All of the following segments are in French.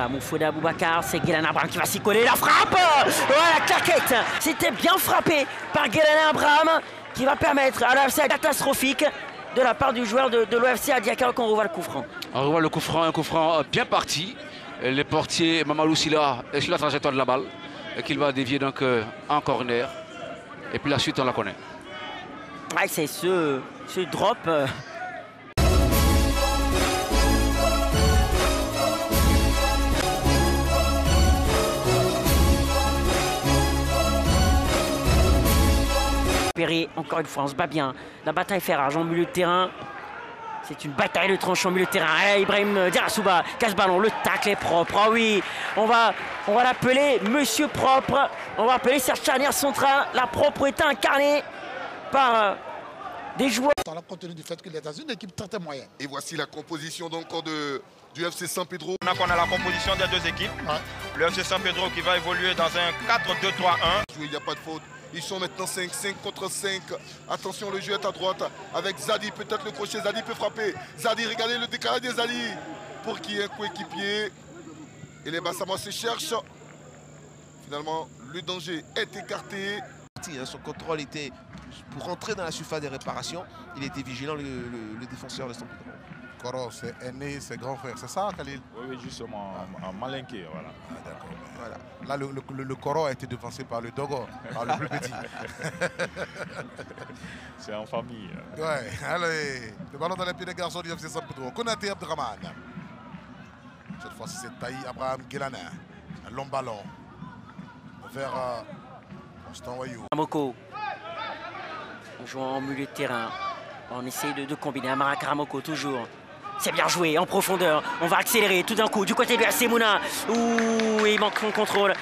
Voilà, Moufouda Boubacar, c'est Guélan Abraham qui va s'y coller. La frappe. Voilà, la claquette. C'était bien frappé par Guélan Abraham qui va permettre à l'OFC catastrophique de la part du joueur de l'OFC à Diaka qu'on revoit le coup franc. On revoit le coup franc, un coup franc bien parti. Les portiers Mamadou Silla est sur la trajectoire de la balle qu'il va dévier donc en corner. Et puis la suite on la connaît. Ouais, c'est ce drop. Encore une fois, on se bat bien. La bataille fait rage en milieu de terrain. C'est une bataille de tranchant en milieu de terrain. Allez, Ibrahim Diarrassouba casse ballon. Le tacle est propre. Ah oui, on va l'appeler Monsieur Propre. On va appeler Serge Charnière Central. La propreté incarnée par des joueurs. Compte tenu du fait qu'il est dans une équipe très moyenne. Et voici la composition donc du FC San Pedro. On a la composition des deux équipes. Ouais. Le FC San Pedro qui va évoluer dans un 4-2-3-1. Il n'y a pas de faute. Ils sont maintenant 5 contre 5. Attention, le jeu est à droite avec Zadi. Peut-être le crochet. Zadi peut frapper. Zadi, regardez le décalage des Zadi pour qu'il y ait un coéquipier. Et les Bassama se cherchent. Finalement, le danger est écarté. Son contrôle était pour rentrer dans la surface des réparations. Il était vigilant, le défenseur de San Pedro. Coro, c'est aîné, c'est grand frère, c'est ça, Khalil? Oui, justement, un malinqué, voilà. Ah, d'accord. Voilà. Là, le Coro a été devancé par le Dogo, par le plus petit. C'est en famille. Ouais, allez. Le ballon dans les pieds des garçons du FC San Pedro. Konaté Abdraman. Cette fois-ci, c'est Taï Abraham Guélana. Un long ballon vers Constant Wayou. Karamoko. On joue en milieu de terrain. On essaie de combiner. Amara Karamoko toujours. C'est bien joué en profondeur. On va accélérer tout d'un coup du côté de l'AC Mouna. Ouh, il manque son contrôle.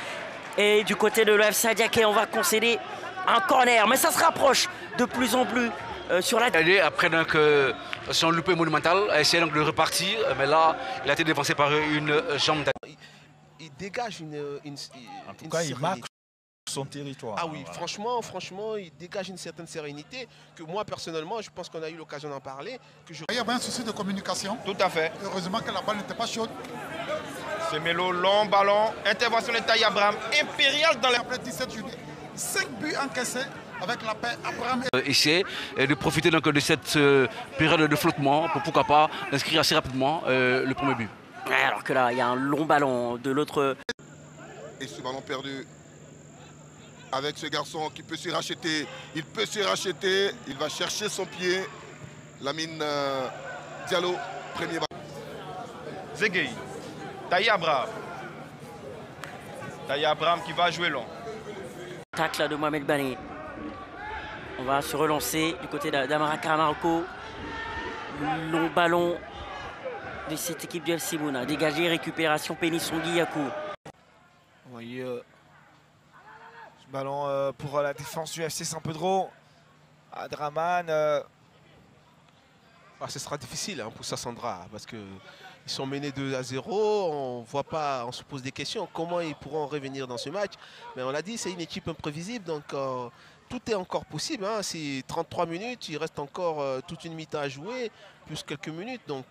Et du côté de l'OFC Diaké, on va concéder un corner. Mais ça se rapproche de plus en plus sur la... Après donc, son loupé monumental, a essayé donc de repartir. Mais là, il a été dévancé par une jambe. Il dégage une en tout cas, il marque son territoire. Ah oui, voilà. franchement, il dégage une certaine sérénité que moi, personnellement, je pense qu'on a eu l'occasion d'en parler. Il y avait un souci de communication. Tout à fait. Heureusement que la balle n'était pas chaude. C'est Melo, long ballon, intervention de Taï Abraham, impérial dans les... Après 17 juillet, 5 buts encaissés avec la paix Abraham. Essayer de profiter donc de cette période de flottement pour pourquoi pas inscrire assez rapidement le premier but. Alors que là, il y a un long ballon de l'autre... Et ce ballon perdu avec ce garçon qui peut se racheter. Il peut se racheter. Il va chercher son pied. Lamine Diallo, premier ballon. Zegei, Taï Abraham. Taï Abraham qui va jouer long. Tacle de Mohamed Bané. On va se relancer du côté d'Amara Karamaroko. Long ballon de cette équipe du FC Mouna. Dégagé, récupération, Pénissongui Yakou. Vous voyez ce ballon pour la défense du FC San Pedro. Adraman. Ce sera difficile pour Sassandra parce qu'ils sont menés 2-0. On voit pas, on se pose des questions. Comment ils pourront revenir dans ce match? Mais on l'a dit, c'est une équipe imprévisible. Donc tout est encore possible. Hein. C'est 33 minutes. Il reste encore toute une mi-temps à jouer, plus quelques minutes. Donc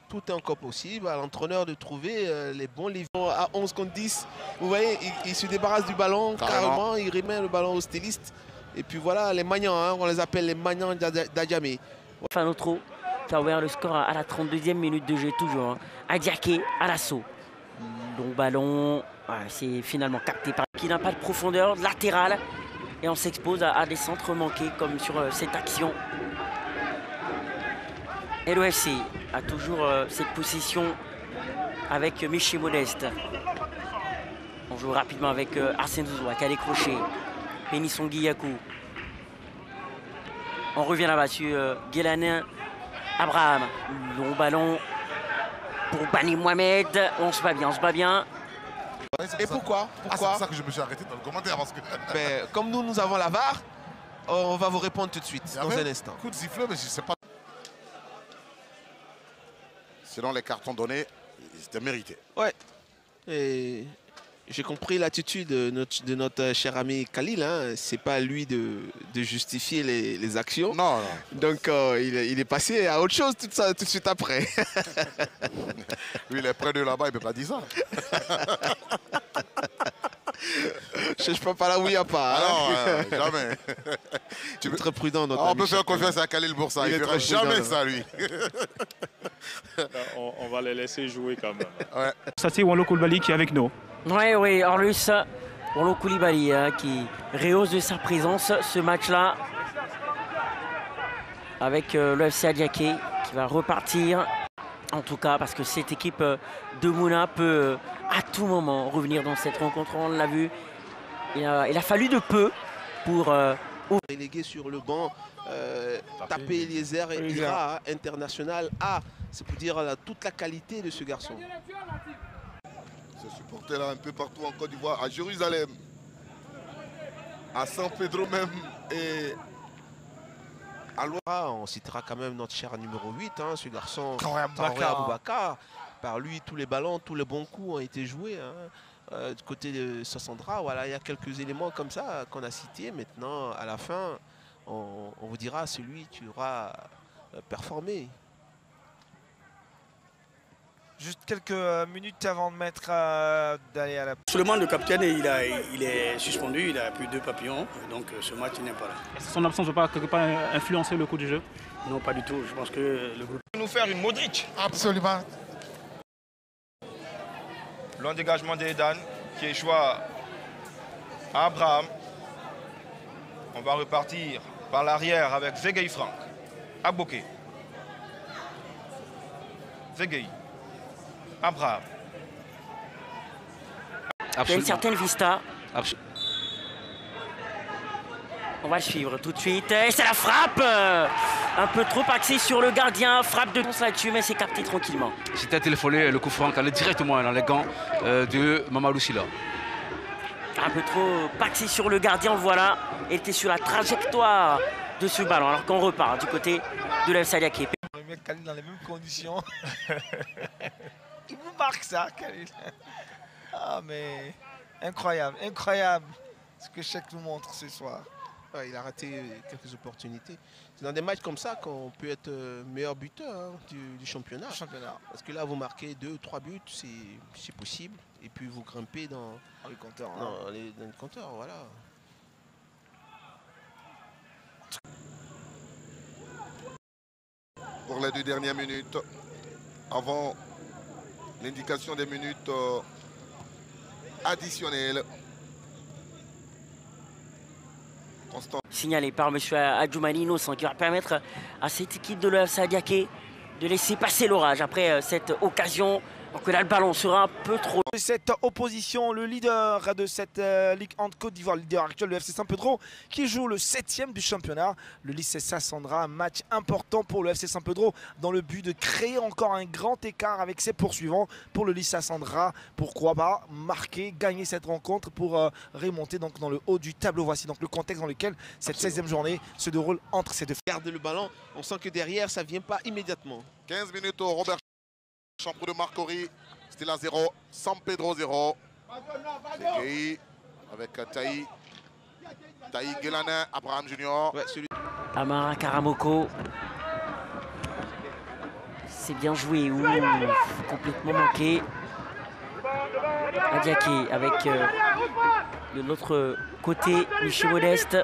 tout est encore possible. À l'entraîneur de trouver les bons livres. À 11 contre 10, vous voyez, il se débarrasse du ballon carrément. Il remet le ballon au styliste. Et puis voilà, les magnants, hein, on les appelle les magnants d'Adjamé. Fanotro qui a ouvert le score à la 32e minute de jeu, toujours. Hein. Adiaké à l'assaut. Long ballon, c'est finalement capté par qui n'a pas de profondeur latérale. Et on s'expose à des centres manqués comme sur cette action. Et l'OFC a toujours cette possession avec Michi Modeste. On joue rapidement avec Arsène Zouzoua qui a décroché. Pénissongui Yakou. On revient là-bas sur Guélanin Abraham. Long ballon pour Bani Mohamed. On se bat bien, Et pourquoi C'est pour ça que je me suis arrêté dans le commentaire. Parce que... comme nous avons la VAR, on va vous répondre tout de suite, dans un instant. Coup de sifflet, mais je ne sais pas. Selon les cartons donnés, c'était mérité. Ouais. Et J'ai compris l'attitude de notre cher ami Khalil. Hein. C'est pas à lui de justifier les actions. Non, non. Donc il est passé à autre chose tout de suite après. Lui, il est près de là-bas, il ne peut pas dire ça. Je peux pas là où il n'y a pas. Ah Hein. non, jamais. Tu es très prudent. On peut faire confiance à Khalil pour ça. Il ne fera jamais ça, lui. On va les laisser jouer quand même. Ouais. Ça, c'est Wallo Koulibaly qui est avec nous. Oui, Orlus, Wallo Koulibaly qui rehausse de sa présence ce match-là avec le FC Adiaké qui va repartir. En tout cas, parce que cette équipe de Mouna peut à tout moment revenir dans cette rencontre. On l'a vu, il a fallu de peu pour... Relégué sur le banc, taper Eliezer et Ira, international A. C'est pour dire toute la qualité de ce garçon. Ce supporter-là un peu partout en Côte d'Ivoire, à Jérusalem, à San Pedro même et à Loira. On citera quand même notre cher numéro 8, hein, ce garçon, Traoré Aboubakar. Par lui, tous les ballons, tous les bons coups ont été joués. Hein. Du côté de Sassandra, voilà, il y a quelques éléments comme ça qu'on a cités. Maintenant, à la fin, on vous dira celui qui aura performé. Juste quelques minutes avant de mettre d'aller à la... Suleiman, le capitaine, il est suspendu, il a plus 2 papillons, donc ce match il n'est pas là. Son absence ne va pas quelque part influencer le coup du jeu? Non, pas du tout. Je pense que le groupe... Nous faire une Modric. Absolument. Long dégagement d'Edan qui échoue à Abraham. On va repartir par l'arrière avec Zegei Franck. Agboké. Zegei. Abraham. Il y a une certaine vista. Absolument. On va le suivre tout de suite. Et c'est la frappe un peu trop axée sur le gardien. Frappe de là-dessus, mais c'est capté tranquillement. C'était téléphoné, le coup franc allait directement dans les gants de Mamadou Sylla. Un peu trop axé sur le gardien, on le voit là. Il était sur la trajectoire de ce ballon. Alors qu'on repart du côté de l'FC Adiaké. Le mec Khalil dans les mêmes conditions. Il vous marque ça, Khalil. Ah mais incroyable, incroyable ce que Cheikh nous montre ce soir. Ouais, il a raté quelques opportunités. C'est dans des matchs comme ça qu'on peut être meilleur buteur hein, du championnat. Parce que là, vous marquez 2 ou 3 buts, c'est possible. Et puis vous grimpez dans le compteur. Dans le compteur, voilà. pour les 2 dernières minutes, avant l'indication des minutes additionnelles. Constant. Signalé par M. Adjoumani Innocent qui va permettre à cette équipe de l'EFC Adiaké de laisser passer l'orage après cette occasion. Alors que là, le ballon sera un peu trop... Cette opposition, le leader de cette Ligue en Côte d'Ivoire, le leader actuel, le FC San Pedro, qui joue le 7e du championnat. Le lycée Sassandra, un match important pour le FC San Pedro dans le but de créer encore un grand écart avec ses poursuivants pour le lycée Sassandra. Pourquoi pas marquer, gagner cette rencontre pour remonter donc dans le haut du tableau. Voici donc le contexte dans lequel cette 16e journée se déroule entre ces deux. Garder le ballon, on sent que derrière, ça ne vient pas immédiatement. 15 minutes au Robert Champrou de Marcory. Still à 0. San Pedro 0. Segei avec Taï Guelanin, Abraham Junior. Ouais, celui... Amara Karamoko. C'est bien joué. Ouh, complètement manqué. Adiaké avec de l'autre côté, Michel Modeste.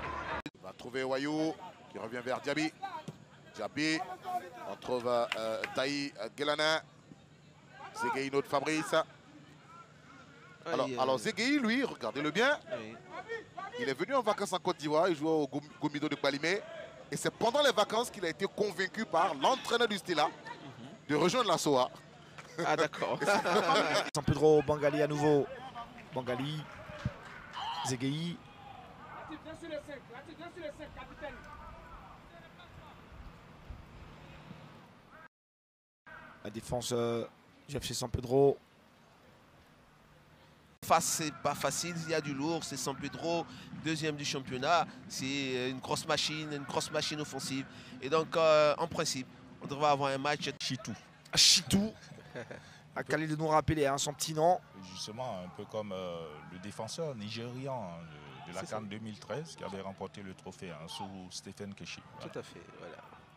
On va trouver Wayou qui revient vers Diaby. Diaby. On trouve Taï Guelanin. Zegei, notre Fabrice. Alors Zegei, lui, regardez-le bien. Oui. Il est venu en vacances en Côte d'Ivoire. Il joue au Gomido de Palimé. Et c'est pendant les vacances qu'il a été convaincu par l'entraîneur du Stella de rejoindre la SOA. Ah d'accord. San Pedro, Bangali à nouveau. Bangali. Zegei. La défense du FC San Pedro. C'est pas facile, il y a du lourd, c'est San Pedro, 2e du championnat, c'est une grosse machine offensive. Et donc, en principe, on devrait avoir un match Chitou. Akali de nous rappeler son petit nom. Justement, un peu comme le défenseur nigérian de la CAN 2013 qui avait remporté le trophée sous Stephen Keshi. Voilà. Tout à fait, voilà.